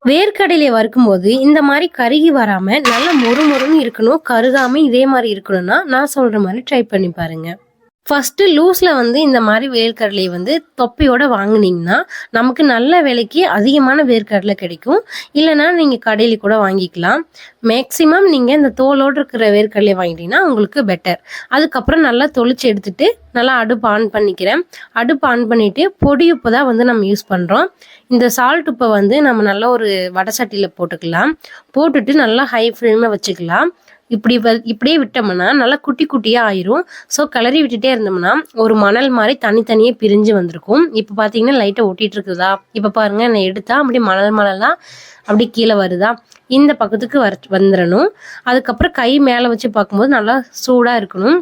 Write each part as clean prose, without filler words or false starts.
வேர்க்கடலையை வறுக்கும்போது இந்த மாதிரி கருகி வராம நல்லா மொறு மொறுன்னு இருக்கணும், கருகாம இதே மாதிரி இருக்கணும்னா நான் சொல்ற மாதிரி ட்ரை பண்ணி பாருங்க. ஃபர்ஸ்ட் லூஸ்ல இந்த மாதிரி வேர்க்கடலையை தொப்பையோட வாங்குனீங்கன்னா நமக்கு நல்ல விலைக்கு அதிகமான வேர்க்கடலை கிடைக்கும். இல்லைன்னா நீங்க கடையில கூட வாங்கிக்கலாம். மேக்சிமம் நீங்க இந்த தோலோடு இருக்கிற வேர்க்கடலையை வாங்கிட்டீங்கன்னா உங்களுக்கு பெட்டர். அதுக்கப்புறம் நல்லா தொளிச்சு எடுத்துட்டு நல்லா அடுப்பு ஆன் பண்ணிக்கிறேன். அடுப்பு ஆன் பண்ணிட்டு பொடி உப்பு தான் நம்ம யூஸ் பண்றோம். இந்த சால்ட் உப்பை நம்ம நல்லா ஒரு வடை சட்டியில போட்டுக்கலாம். போட்டுட்டு நல்லா ஹை ஃப்ளேம்ல வச்சுக்கலாம். இப்படியே விட்டோம்னா நல்லா குட்டி குட்டியா ஆயிரும். ஸோ கிளறி விட்டுட்டே இருந்தோம்னா ஒரு மணல் மாதிரி தனித்தனியே பிரிஞ்சு வந்திருக்கும். இப்போ பார்த்தீங்கன்னா லைட்டாக ஒட்டிட்டு இருக்குதா? இப்போ பாருங்க, நான் எடுத்தா அப்படியே மணலா அப்படி கீழே வருதா? இந்த பக்கத்துக்கு வந்துடணும். அதுக்கப்புறம் கை மேலே வச்சு பார்க்கும்போது நல்லா சூடாக இருக்கணும்.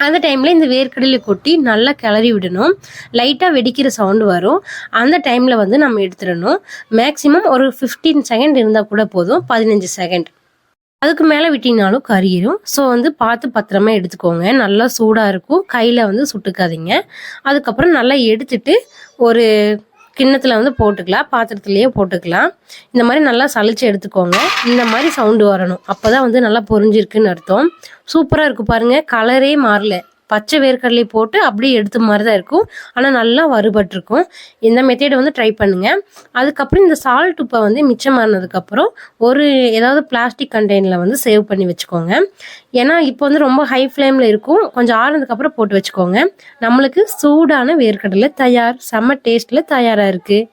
அந்த டைம்ல இந்த வேர்க்கடலை கொட்டி நல்லா கிளறி விடணும். லைட்டா வெடிக்கிற சவுண்ட் வரும். அந்த டைம்ல நம்ம எடுத்துடணும். மேக்சிமம் ஒரு 15 செகண்ட் இருந்தா கூட போதும். 15 செகண்ட் அதுக்கு மேல விட்டினாலும் கறியிரும். ஸோ பார்த்து பத்திரமா எடுத்துக்கோங்க. நல்லா சூடா இருக்கும். கையில சுட்டுக்காதீங்க. அதுக்கப்புறம் நல்லா எடுத்துட்டு ஒரு கிண்ணத்துல போட்டுக்கலாம், பாத்திரத்திலேயே போட்டுக்கலாம். இந்த மாதிரி நல்லா சலிச்சு எடுத்துக்கோங்க. இந்த மாதிரி சவுண்டு வரணும். அப்பதான் நல்லா பொரிஞ்சிருக்குன்னு அர்த்தம். சூப்பரா இருக்கு பாருங்க. கலரே மாறல. பச்சை வேர்க்கடலை போட்டு அப்படியே எடுத்த மாதிரி தான் இருக்கும். ஆனால் நல்லா வறுபட்டிருக்கும். இந்த மெத்தேடை ட்ரை பண்ணுங்க. அதுக்கப்புறம் இந்த சால்ட் உப்பை மிச்சமானதுக்கப்புறம் ஒரு ஏதாவது பிளாஸ்டிக் கண்டெய்னரில் சேவ் பண்ணி வச்சுக்கோங்க. ஏன்னா இப்போ ரொம்ப ஹை ஃப்ளேமில் இருக்கும். கொஞ்சம் ஆறுனதுக்கப்புறம் போட்டு வச்சுக்கோங்க. நம்மளுக்கு சூடான வேர்க்கடலை தயார். செம்ம டேஸ்ட்டில் தயாராக இருக்குது.